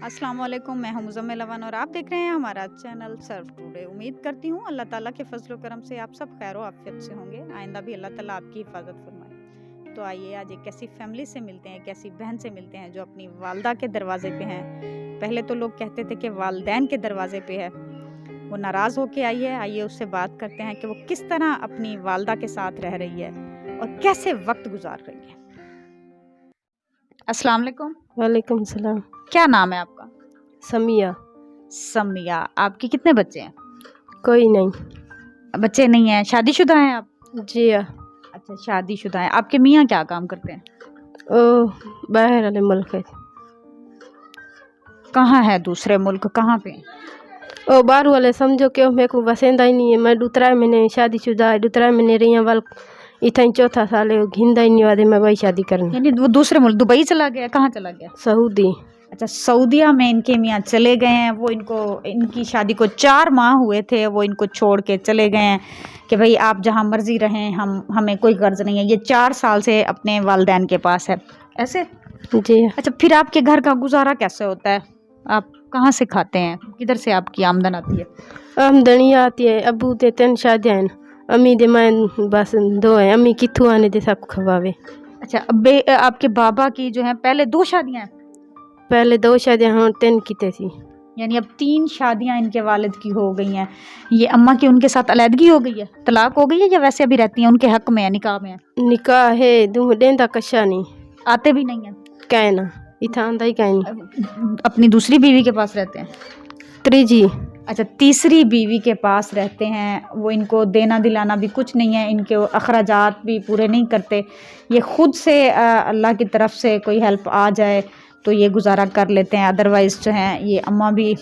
अस्सलाम वालेकुम, मैं हूं मुज़म्मिल अवन और आप देख रहे हैं हमारा चैनल सर्व टुडे। उम्मीद करती हूं अल्लाह ताला के फजल व करम से आप सब खैर व आफियत से होंगे। आइंदा भी अल्लाह ताला आपकी हिफाजत फरमाए। तो आइए आज एक ऐसी फैमिली से मिलते हैं, एक ऐसी बहन से मिलते हैं जो अपनी वालदा के दरवाजे पे हैं। पहले तो लोग कहते थे कि वालदैन के दरवाजे पे है, वो नाराज़ होके आई है। आइए उससे बात करते हैं कि वो किस तरह अपनी वालदा के साथ रह रही है और कैसे वक्त गुजार रही है। अस्सलाम वालेकुम। वालेकुम सलाम। क्या नाम है आपका? समिया। समिया। आपके कितने बच्चे हैं? कोई नहीं। बच्चे नहीं हैं। शादीशुदा हैं आप? जी हाँ। अच्छा, शादीशुदा हैं। आपके मियाँ क्या काम करते हैं? ओ बाहर वाले मुल्क है। कहाँ है दूसरे मुल्क, कहाँ पे? ओ बाहर वाले समझो कि मेरे को बसेंदा ही नहीं है। मैं दूसरा महीने शादीशुदा है, दूसरा महीने रही हूँ वाल इतना चौथा साल है, घिंदा ही नहीं वादे मैं वही शादी करनी। यानी वो दूसरे मुल्क दुबई चला गया? कहाँ चला गया? सऊदी। अच्छा, सऊदिया में इनके मियाँ चले गए हैं। वो इनकी शादी को 4 माह हुए थे, वो इनको छोड़ के चले गए हैं कि भाई आप जहाँ मर्जी रहें, हमें कोई गर्ज नहीं है। ये 4 साल से अपने वालिदैन के पास है, ऐसे? जी हाँ। अच्छा, फिर आपके घर का गुजारा कैसे होता है? आप कहाँ से खाते हैं? किधर से आपकी आमदन आती है? आमदनी आती है। अबू ते 3 शादियाँ हैं, अम्मी दे मैं बस 2 हैं। अम्मी किथों आने दे सब खवावे। अच्छा, अब्बे आपके बाबा की जो है पहले 2 शादियाँ हैं? पहले 2 शादियाँ हाँ 3 की थी। यानी अब 3 शादियाँ इनके वालिद की हो गई हैं। ये अम्मा की उनके साथ अलहदगी हो गई है, तलाक हो गई है, या वैसे अभी रहती हैं? उनके हक में है, निकाह में है? निकाह है दूँ देंदा कशा नहीं। आते भी नहीं हैं? कहना इतना आंदा ही कहीं नहीं। अपनी दूसरी बीवी के पास रहते हैं? त्रीजी। अच्छा, तीसरी बीवी के पास रहते हैं। वो इनको देना दिलाना भी कुछ नहीं है, इनके अखराजात भी पूरे नहीं करते। ये खुद से अल्लाह की तरफ से कोई हेल्प आ जाए तो ये गुजारा कर लेते हैं। अदरवाइज़ जो हैं ये अम्मा भी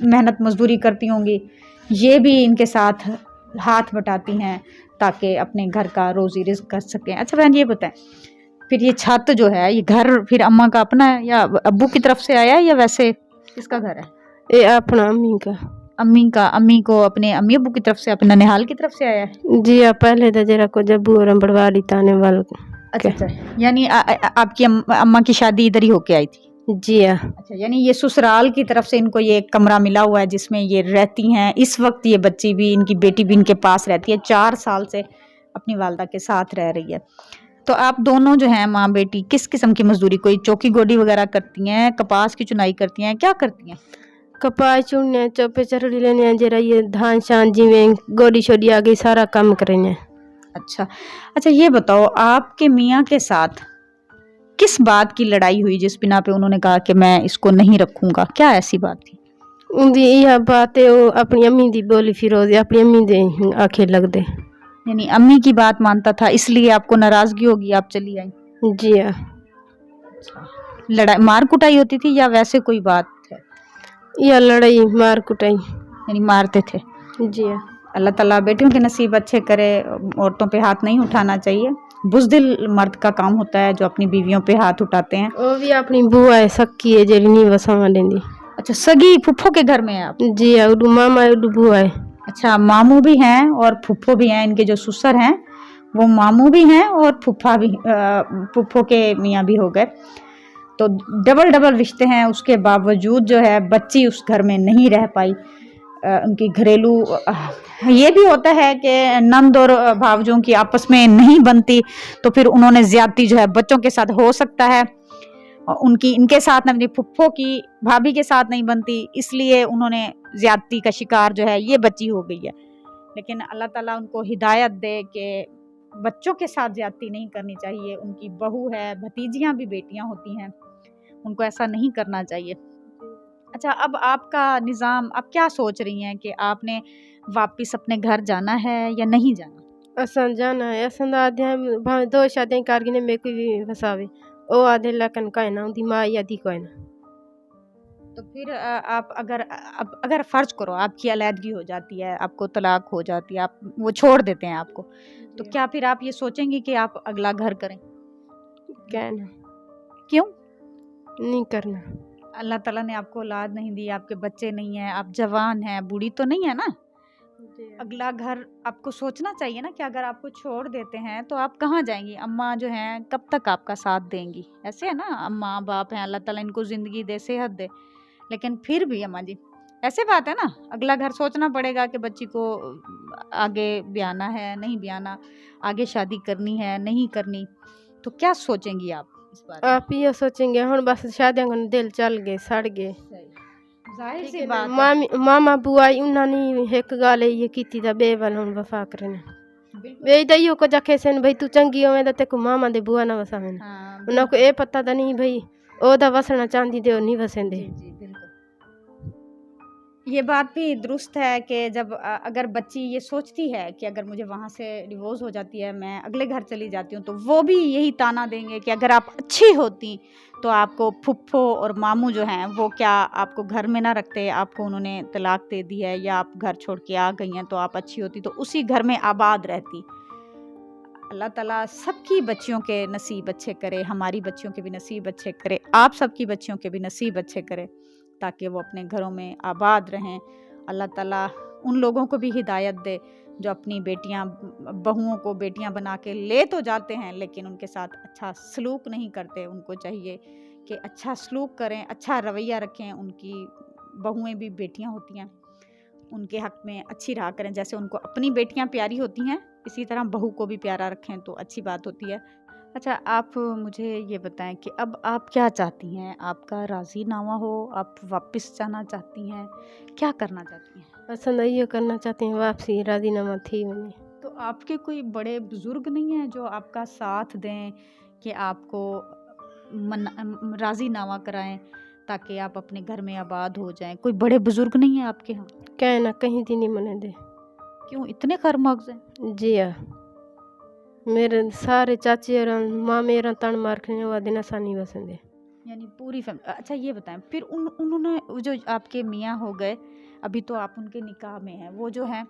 मेहनत मजदूरी करती होंगी, ये भी इनके साथ हाथ बटाती हैं ताकि अपने घर का रोज़ी रिज़्क कर सकें। अच्छा बहन, ये बताएं, फिर ये छत जो है, ये घर फिर अम्मा का अपना है या अब्बू की तरफ से आया है, या वैसे किसका घर है? ये अपना अम्मी का। अम्मी का। अम्मी को अपने अम्मी अब्बू की तरफ से, अपने ननिहाल की तरफ से आया है? जी हाँ। पहले तो जरा को जब्बू और बड़वाड़ी ताने वाल। अच्छा, यानी आपकी अम्मा की शादी इधर ही होके आई थी? जी हाँ। अच्छा, यानी ये ससुराल की तरफ से इनको ये कमरा मिला हुआ है जिसमें ये रहती हैं। इस वक्त ये बच्ची भी, इनकी बेटी भी इनके पास रहती है। 4 साल से अपनी वालदा के साथ रह रही है। तो आप दोनों जो हैं माँ बेटी, किस किस्म की मजदूरी, कोई चौकी गोडी वगैरह करती हैं, कपास की चुनाई करती हैं, क्या करती हैं? कपास चुनने चौपे चरड़ी लेने जरा ये धान शान जिमें गोडी छोड़ी आ गई सारा काम करेंगे। अच्छा अच्छा, ये बताओ आपके मियाँ के साथ किस बात की लड़ाई हुई जिस बिना पे उन्होंने कहा कि मैं इसको नहीं रखूंगा? क्या ऐसी बात थी? उनकी यह बात है वो अपनी अम्मी दी बोली फिरोज अपनी अम्मी दे आखे लग दे। यानी अम्मी की बात मानता था, इसलिए आपको नाराजगी होगी, आप चली आई? जी हाँ। लड़ाई मार कुटाई होती थी या वैसे कोई बात है? यह लड़ाई मार कुटाई। यानी मारते थे? जी हाँ। अल्लाह ताला बेटियों के नसीब अच्छे करे, औरतों पे हाथ नहीं उठाना चाहिए। बुज़दिल मर्द का काम होता है जो अपनी बीवियों पे हाथ उठाते हैं। वो भी अपनी बुआ है सक्की है जेरी नहीं वसावा देंदी। अच्छा, सगी फुफ्फो के घर में है आप? जी हाँ। उडू मामा उडू बुआ है। अच्छा, मामू भी हैं और फुफ्फो भी हैं। इनके जो ससुर हैं वो मामू भी हैं और फुफ्फा भी, फुफ्फो के मियाँ भी हो गए। तो डबल रिश्ते हैं। उसके बावजूद जो है बच्ची उस घर में नहीं रह पाई। उनकी घरेलू ये भी होता है कि नंद और भावजों की आपस में नहीं बनती, तो फिर उन्होंने ज्यादती जो है बच्चों के साथ हो सकता है, उनकी इनके साथ अपनी फुफ्फो की भाभी के साथ नहीं बनती, इसलिए उन्होंने ज्यादती का शिकार जो है ये बच्ची हो गई है। लेकिन अल्लाह ताला उनको हिदायत दे कि बच्चों के साथ ज्यादती नहीं करनी चाहिए। उनकी बहू है, भतीजियां भी बेटियां होती हैं, उनको ऐसा नहीं करना चाहिए। अच्छा, अब आपका निज़ाम, आप क्या सोच रही हैं कि आपने वापस अपने घर जाना है या नहीं जाना? असन जाना है। असन आधे भावे 2 शादियाँ कारगिने में कोई भी फसावे ओ आधे लकन का है ना उदी माँ यादी को है ना। तो फिर आप अगर फ़र्ज़ करो आपकी अलहदगी हो जाती है, आपको तलाक हो जाती है, आप वो छोड़ देते हैं आपको, तो क्या फिर आप ये सोचेंगी कि आप अगला घर करें? कहना क्यों? नहीं करना। अल्लाह ताला ने आपको औलाद नहीं दी, आपके बच्चे नहीं हैं, आप जवान हैं, बूढ़ी तो नहीं है ना? अगला घर आपको सोचना चाहिए ना कि अगर आपको छोड़ देते हैं तो आप कहाँ जाएंगी। अम्मा जो हैं कब तक आपका साथ देंगी। ऐसे है ना, अम्मा बाप हैं, अल्लाह ताला इनको ज़िंदगी दे, सेहत दे, लेकिन फिर भी अम्मा जी ऐसे बात है ना, अगला घर सोचना पड़ेगा कि बच्ची को आगे ब्याना है नहीं ब्याना, आगे शादी करनी है नहीं करनी। तो क्या सोचेंगी आप इस बारे में? आप ये सोचेंगे हुण बस शादियां को दिल चल गए सड़ गए। जाहिर ठीक सी है ना, बात है। मामा बुआ उन्होंने नहीं एक गल ये की बेबल हुण वफा करने बिल्कुल। वे दइयो को जखे सेन भाई तू चंगी होवे तो तेको मामा दे बुआ ना वसावे हाँ, उन्हें को ये पता तो नहीं भाई ओदा वसना चाहती ते नहीं वसेंदे। जी जी बिल्कुल। ये बात भी दुरुस्त है कि जब अगर बच्ची ये सोचती है कि अगर मुझे वहाँ से डिवोर्स हो जाती है, मैं अगले घर चली जाती हूँ, तो वो भी यही ताना देंगे कि अगर आप अच्छी होती तो आपको फुफ्फो और मामू जो हैं वो क्या आपको घर में ना रखते, आपको उन्होंने तलाक दे दी है या आप घर छोड़ के आ गई हैं, तो आप अच्छी होती तो उसी घर में आबाद रहती। अल्लाह ताला सबकी बच्चियों के नसीब अच्छे करे, हमारी बच्चियों के भी नसीब अच्छे करे, आप सबकी बच्चियों के भी नसीब अच्छे करे, ताकि वो अपने घरों में आबाद रहें। अल्लाह ताला उन लोगों को भी हिदायत दे जो अपनी बेटियां बहुओं को बेटियां बना के ले तो जाते हैं लेकिन उनके साथ अच्छा सलूक नहीं करते। उनको चाहिए कि अच्छा सलूक करें, अच्छा रवैया रखें। उनकी बहुएं भी बेटियां होती हैं, उनके हक में अच्छी राह करें। जैसे उनको अपनी बेटियां प्यारी होती हैं इसी तरह बहू को भी प्यारा रखें तो अच्छी बात होती है। अच्छा, आप मुझे ये बताएं कि अब आप क्या चाहती हैं? आपका राज़ीनामा हो, आप वापस जाना चाहती हैं, क्या करना चाहती हैं? पसंद ये करना चाहते हैं वापसी राजीनामा थी उन्हें। तो आपके कोई बड़े बुजुर्ग नहीं हैं जो आपका साथ दें कि आपको राज़ीनामा कराएं ताकि आप अपने घर में आबाद हो जाएं? कोई बड़े बुजुर्ग नहीं है आपके यहाँ? कहे ना कहीं दी नहीं मने दे। क्यों इतने खरमगज हैं? जी हाँ, मेरे सारे चाचे और माँ मेरा तन मारने वाले दिन आसानी वसंदे। यानी पूरी फैमिली। अच्छा ये बताएं, फिर उन्होंने जो आपके मियाँ हो गए, अभी तो आप उनके निकाह में हैं, वो जो हैं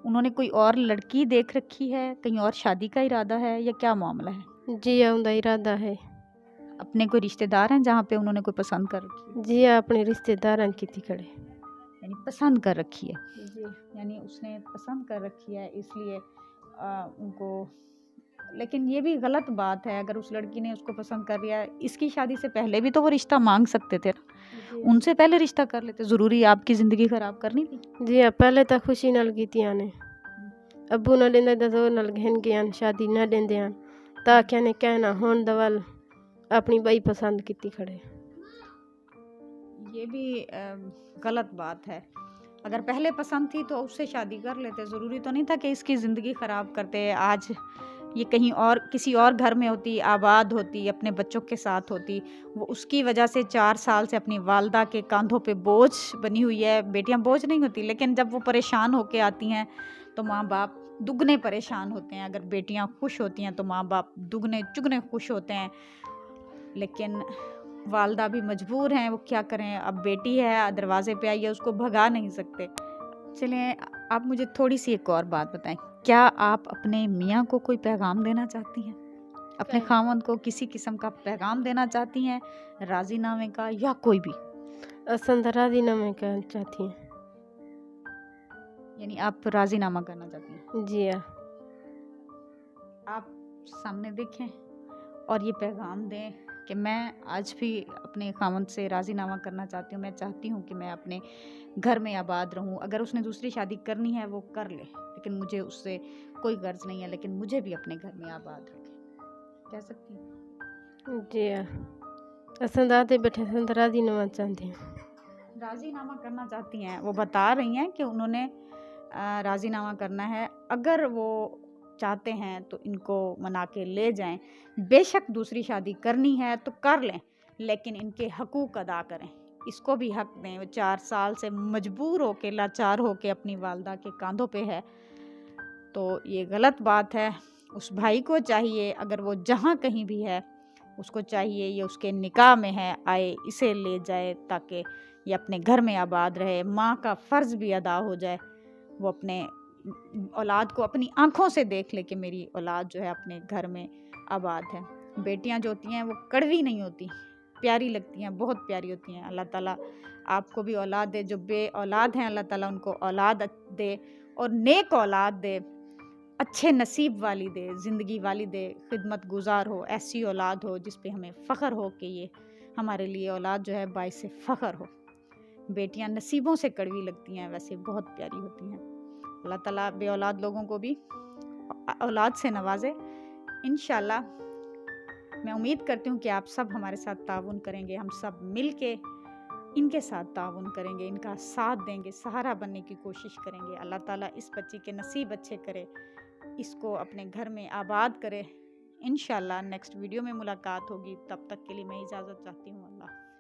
उन्होंने कोई और लड़की देख रखी है, कहीं और शादी का इरादा है या क्या मामला है? जी हाँ, उनका इरादा है। अपने कोई रिश्तेदार हैं जहाँ पे उन्होंने कोई पसंद कर रखी है? जी हाँ, अपने रिश्तेदार की थी खड़े। यानी पसंद कर रखी है। जी यानी उसने पसंद कर रखी है इसलिए उनको। लेकिन ये भी गलत बात है, अगर उस लड़की ने उसको पसंद कर लिया, इसकी शादी से पहले भी तो वो रिश्ता मांग सकते थे ना, उनसे पहले रिश्ता कर लेते। ज़रूरी आपकी ज़िंदगी ख़राब करनी थी? जी हाँ, पहले तो खुशी नल की थी आने अबू न लेंदे तो नल घन के शादी न देंदे आन ताकि ने कहना होन दवल अपनी बई पसंद की थी खड़े। ये भी गलत बात है। अगर पहले पसंद थी तो उससे शादी कर लेते, ज़रूरी तो नहीं था कि इसकी ज़िंदगी ख़राब करते। आज ये कहीं और किसी और घर में होती, आबाद होती, अपने बच्चों के साथ होती, वो उसकी वजह से 4 साल से अपनी वालदा के कंधों पे बोझ बनी हुई है। बेटियां बोझ नहीं होती, लेकिन जब वो परेशान होके आती हैं तो माँ बाप दुगने परेशान होते हैं। अगर बेटियां खुश होती हैं तो माँ बाप दुगने चुगने खुश होते हैं। लेकिन वालदा भी मजबूर हैं, वो क्या करें। अब बेटी है, दरवाजे पे आई है, उसको भगा नहीं सकते। चलें, आप मुझे थोड़ी सी एक और बात बताएं, क्या आप अपने मियाँ को कोई पैगाम देना चाहती हैं? अपने खामन को किसी किस्म का पैगाम देना चाहती हैं, राजीनामे का या कोई भी? असंद राजीनामे का चाहती हैं। यानी आप राजीनामा करना चाहती हैं? जी हाँ। आप सामने देखें और ये पैगाम दें कि मैं आज भी अपने खामन से राजीनामा करना चाहती हूँ। मैं चाहती हूँ कि मैं अपने घर में आबाद रहूँ। अगर उसने दूसरी शादी करनी है वो कर ले, लेकिन मुझे उससे कोई गर्ज नहीं है, लेकिन मुझे भी अपने घर में आबाद रखे। कह सकती हूँ? जी हाँ, असंद आते बैठे संद राजीनामा चाहती हैं। राजीनामा करना चाहती हैं, वो बता रही हैं कि उन्होंने राजीनामा करना है। अगर वो चाहते हैं तो इनको मना के ले जाएं। बेशक दूसरी शादी करनी है तो कर लें, लेकिन इनके हकूक़ अदा करें, इसको भी हक दें। वो 4 साल से मजबूर होके, लाचार होके अपनी वालदा के कंधों पे है, तो ये गलत बात है। उस भाई को चाहिए, अगर वो जहाँ कहीं भी है, उसको चाहिए ये उसके निकाह में है, आए इसे ले जाए ताकि ये अपने घर में आबाद रहे। माँ का फ़र्ज़ भी अदा हो जाए, वो अपने औलाद को अपनी आँखों से देख ले कि मेरी औलाद जो है अपने घर में आबाद है। बेटियां जो होती हैं वो कड़वी नहीं होती, پیاری لگتی ہیں، بہت پیاری ہوتی ہیں. اللہ تعالیٰ آپ کو بھی اولاد دے. جو بے اولاد ہیں اللہ تعالیٰ ان کو اولاد دے اور نیک اولاد دے، اچھے نصیب والی دے، زندگی والی دے، خدمت گزار ہو، ایسی اولاد ہو جس پہ ہمیں فخر ہو کہ یہ ہمارے لیے اولاد جو ہے باعث فخر ہو. بیٹیاں نصیبوں سے کڑوی لگتی ہیں، ویسے بہت پیاری ہوتی ہیں. اللہ تعالیٰ بے اولاد لوگوں کو بھی اولاد سے نوازے انشاءاللہ. میں امید کرتی ہوں کہ آپ سب ہمارے ساتھ تعاون کریں گے، ہم سب مل کے ان کے ساتھ تعاون کریں گے، ان کا ساتھ دیں گے، سہارا بننے کی کوشش کریں گے. اللہ تعالیٰ اس بچی کے نصیب اچھے کرے، اس کو اپنے گھر میں آباد کرے. انشاءاللہ نیکسٹ ویڈیو میں ملاقات ہوگی، تب تک کے لیے میں اجازت چاہتی ہوں. اللہ